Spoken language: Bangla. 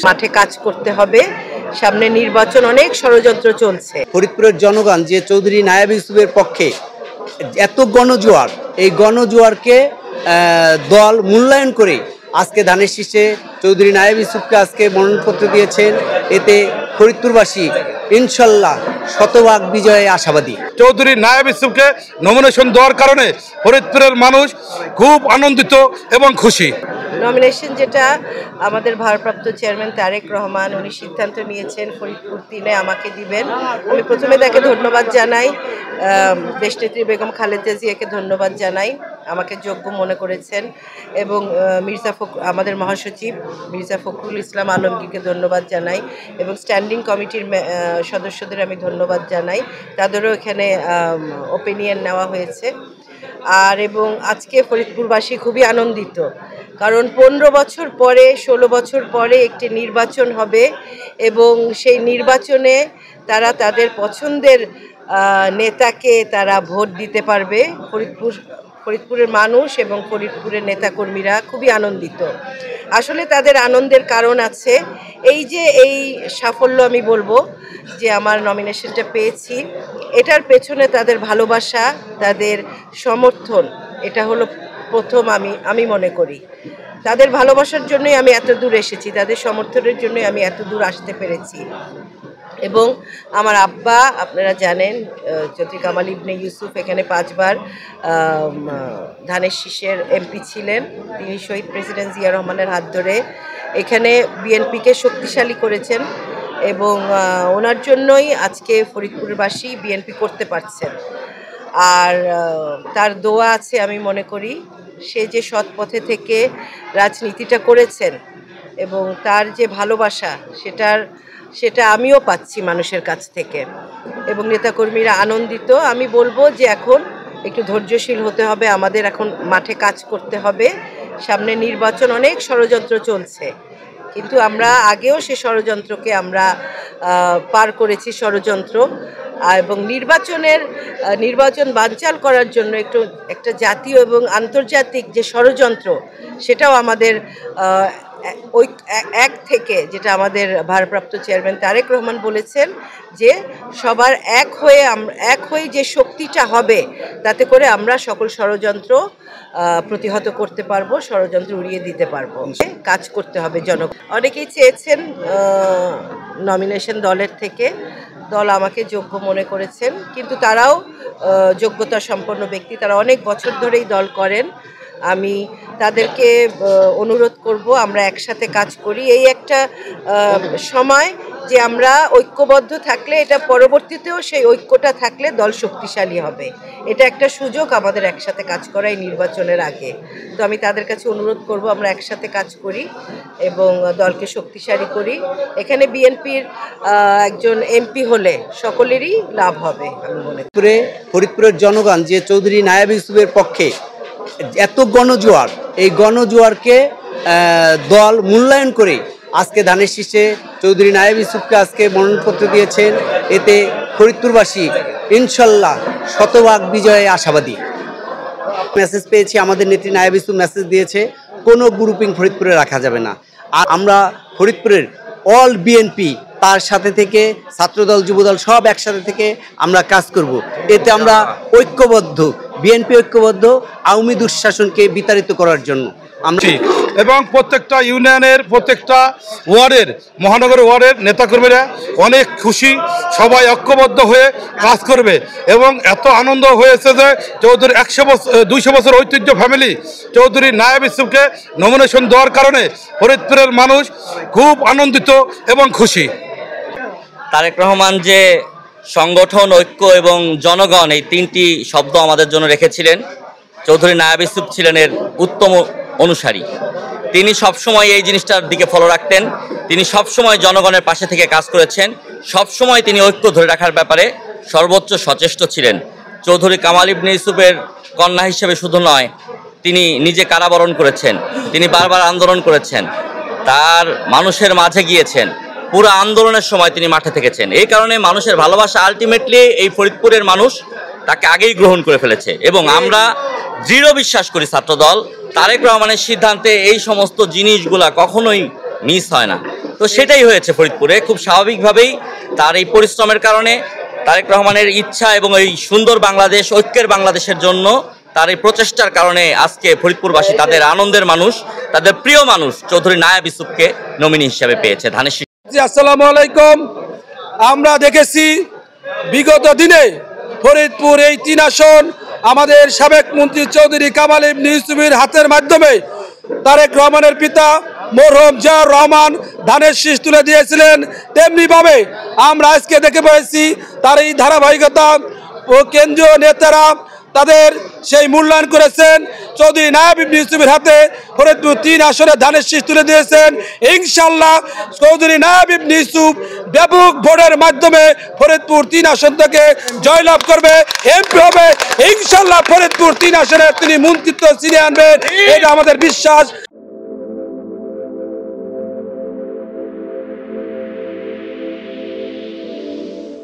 মাঠে কাজ করতে হবে, সামনে নির্বাচন, অনেক ষড়যন্ত্র চলছে। ফরিদপুরের জনগণ যে চৌধুরী নায়াব ইউসুফের পক্ষে এত গণজোয়ার, এই গণজোয়ারকে দল মূল্যায়ন করে আজকে ধানের শীষে চৌধুরী নায়াব ইউসুফকে আজকে মনোনয়নপত্র দিয়েছেন। এতে ফরিদপুরবাসী ইনশাল্লাহ শতভাগ বিজয়ে আশাবাদী। চৌধুরী নায়াব ইউসুফকে নমিনেশন দেওয়ার কারণে ফরিদপুরের মানুষ খুব আনন্দিত এবং খুশি। নমিনেশন যেটা আমাদের ভারপ্রাপ্ত চেয়ারম্যান তারেক রহমান উনি সিদ্ধান্ত নিয়েছেন ফরিদপুর 3-এ আমাকে দিবেন। আমি প্রথমে তাকে ধন্যবাদ জানাই, দেশনেত্রী বেগম খালেদা জিয়াকে ধন্যবাদ জানাই, আমাকে যোগ্য মনে করেছেন, এবং আমাদের মহাসচিব মির্জা ফখরুল ইসলাম আলমগীরকে ধন্যবাদ জানাই, এবং স্ট্যান্ডিং কমিটির সদস্যদের আমি ধন্যবাদ জানাই, তাদেরও এখানে ওপিনিয়ন নেওয়া হয়েছে। এবং আজকে ফরিদপুরবাসী খুবই আনন্দিত, কারণ 15 বছর পরে 16 বছর পরে একটি নির্বাচন হবে, এবং সেই নির্বাচনে তারা তাদের পছন্দের নেতাকে তারা ভোট দিতে পারবে। ফরিদপুরের মানুষ এবং ফরিদপুরের নেতাকর্মীরা খুবই আনন্দিত। আসলে তাদের আনন্দের কারণ আছে, এই সাফল্য আমি বলবো যে আমার নমিনেশনটা পেয়েছি, এটার পেছনে তাদের ভালোবাসা, তাদের সমর্থন, এটা হলো প্রথম। আমি মনে করি তাদের ভালোবাসার জন্যই আমি এত দূর এসেছি, তাদের সমর্থনের জন্যই আমি এত দূর আসতে পেরেছি। এবং আমার আব্বা, আপনারা জানেন, চৌধুরী কামাল ইবনে ইউসুফ এখানে 5 বার ধানের শীষের এমপি ছিলেন। তিনি শহীদ প্রেসিডেন্ট জিয়া রহমানের হাত ধরে এখানে বিএনপিকে শক্তিশালী করেছেন, এবং ওনার জন্যই আজকে ফরিদপুরবাসী বিএনপি করতে পারছেন। আর তার দোয়া আছে আমি মনে করি, সে যে সৎ পথে থেকে রাজনীতিটা করেছেন এবং তার যে ভালোবাসা সেটা আমিও পাচ্ছি মানুষের কাছ থেকে, এবং নেতাকর্মীরা আনন্দিত। আমি বলবো যে এখন একটু ধৈর্যশীল হতে হবে, আমাদের এখন মাঠে কাজ করতে হবে, সামনে নির্বাচন, অনেক ষড়যন্ত্র চলছে, কিন্তু আমরা আগেও সে ষড়যন্ত্রকে আমরা পার করেছি ষড়যন্ত্র, এবং নির্বাচন বানচাল করার জন্য একটা জাতীয় এবং আন্তর্জাতিক যে ষড়যন্ত্র, সেটাও আমাদের এক থেকে, যেটা আমাদের ভারপ্রাপ্ত চেয়ারম্যান তারেক রহমান বলেছেন যে সবার এক হয়ে যে শক্তিটা হবে, তাতে করে আমরা সকল ষড়যন্ত্র প্রতিহত করতে পারবো, ষড়যন্ত্র উড়িয়ে দিতে পারবো। কাজ করতে হবে অনেকেই চেয়েছেন নমিনেশন দলের থেকে, দল আমাকে যোগ্য মনে করেছেন, কিন্তু তারাও যোগ্যতা সম্পন্ন ব্যক্তি, তারা অনেক বছর ধরেই দল করেন। আমি তাদেরকে অনুরোধ করব আমরা একসাথে কাজ করি। এই একটা সময় যে আমরা ঐক্যবদ্ধ থাকলে, এটা পরবর্তীতেও সেই ঐক্যটা থাকলে দল শক্তিশালী হবে, এটা একটা সুযোগ আমাদের একসাথে কাজ করা এই নির্বাচনের আগে। তো আমি তাদের কাছে অনুরোধ করব আমরা একসাথে কাজ করি এবং দলকে শক্তিশালী করি। এখানে বিএনপির একজন এমপি হলে সকলেরই লাভ হবে আমি মনে করি। ফরিদপুরের জনগণ যে চৌধুরী নায়াব ইউসুফের পক্ষে এত গণজোয়ার, এই গণজোয়ারকে দল মূল্যায়ন করে আজকে ধানের শীষে চৌধুরী নায়াব ইউসুফকে আজকে মনোনয়নপত্র দিয়েছেন। এতে ফরিদপুরবাসী ইনশাল্লাহ শতভাগ বিজয়ে আশাবাদী। মেসেজ পেয়েছি, আমাদের নেত্রী নায়াব ইউসুফ মেসেজ দিয়েছে, কোনো গ্রুপিং ফরিদপুরে রাখা যাবে না। আর আমরা ফরিদপুরের অল বিএনপি, তার সাথে থেকে ছাত্রদল, যুবদল সব একসাথে থেকে আমরা কাজ করব। এতে আমরা ঐক্যবদ্ধ, বিএনপি ঐক্যবদ্ধ আওয়ামী দুঃশাসনকে বিতাড়িত করার জন্য এবং প্রত্যেকটা ইউনিয়নের, প্রত্যেকটা ওয়ার্ডের, মহানগর ওয়ার্ডের নেতাকর্মীরা অনেক খুশি, সবাই ঐক্যবদ্ধ হয়ে কাজ করবে। এবং এত আনন্দ হয়েছে যে চৌধুরী 200 বছর ঐতিহ্য ফ্যামিলি চৌধুরী নায়াব ইউসুফকে নমিনেশন দেওয়ার কারণে ফরিদপুরের মানুষ খুব আনন্দিত এবং খুশি। তারেক রহমান যে সংগঠন, ঐক্য এবং জনগণ, এই 3টি শব্দ আমাদের জন্য রেখেছিলেন, চৌধুরী নায়াব ইউসুফ ছিলেন এর উত্তম অনুসারী। তিনি সবসময় এই জিনিসটার দিকে ফলো রাখতেন, তিনি সবসময় জনগণের পাশে থেকে কাজ করেছেন, সবসময় তিনি ঐক্য ধরে রাখার ব্যাপারে সর্বোচ্চ সচেষ্ট ছিলেন। চৌধুরী কামাল ইবনে ইউসুফের কন্যা হিসেবে শুধু নয়, তিনি নিজে কারাবরণ করেছেন, তিনি বারবার আন্দোলন করেছেন, তার মানুষের মাঝে গিয়েছেন, পুরো আন্দোলনের সময় তিনি মাঠে থেকেছেন। এই কারণে মানুষের ভালোবাসা আলটিমেটলি এই ফরিদপুরের মানুষ তাকে আগেই গ্রহণ করে ফেলেছে। এবং আমরা দৃঢ় বিশ্বাস করি ছাত্রদল, তারেক রহমানের সিদ্ধান্তে এই সমস্ত জিনিসগুলা কখনোই মিস হয় না। তো সেটাই হয়েছে ফরিদপুরে। খুব স্বাভাবিকভাবেই তার এই পরিশ্রমের কারণে, তারেক রহমানের ইচ্ছা এবং এই সুন্দর বাংলাদেশ, ঐক্যের বাংলাদেশের জন্য তার এই প্রচেষ্টার কারণে আজকে ফরিদপুরবাসী তাদের আনন্দের মানুষ, তাদের প্রিয় মানুষ চৌধুরী নায়াব ইউসুফকে নমিনি হিসেবে পেয়েছে ধানের শীষে। আসসালামু আলাইকুম। আমরা দেখেছি বিগত দিনে ফরিদপুর এই 3 আসন আমাদের সাবেক মন্ত্রী চৌধুরী কামাল ইবনে ইউসুফের হাতের মাধ্যমে তারেক রহমানের পিতা মরহুম জিয়াউর রহমান ধানের শীষ তুলে দিয়েছিলেন। তেমনিভাবে আমরা আজকে দেখে পেয়েছি তার এই ধারাবাহিকতা ও কেন্দ্রীয় নেতারা তাদের সেই মূল্যায়ন করেছেন। চৌধুরী নায়াব ইবনে ইউসুফের হাতে ফরিদপুর 3 আসনে ধানের শীষ তুলে দিয়েছেন। ইনশাল্লাহ চৌধুরী নায়াব ইবনে ইউসুফ ব্যাপক ভোটের মাধ্যমে ফরিদপুর 3 আসন থেকে জয়লাভ করবে, এমপি হবে। ইনশাল্লাহ ফরিদপুর 3 আসনে তিনি মন্ত্রিত্ব ছিনিয়ে আনবেন, এটা আমাদের বিশ্বাস।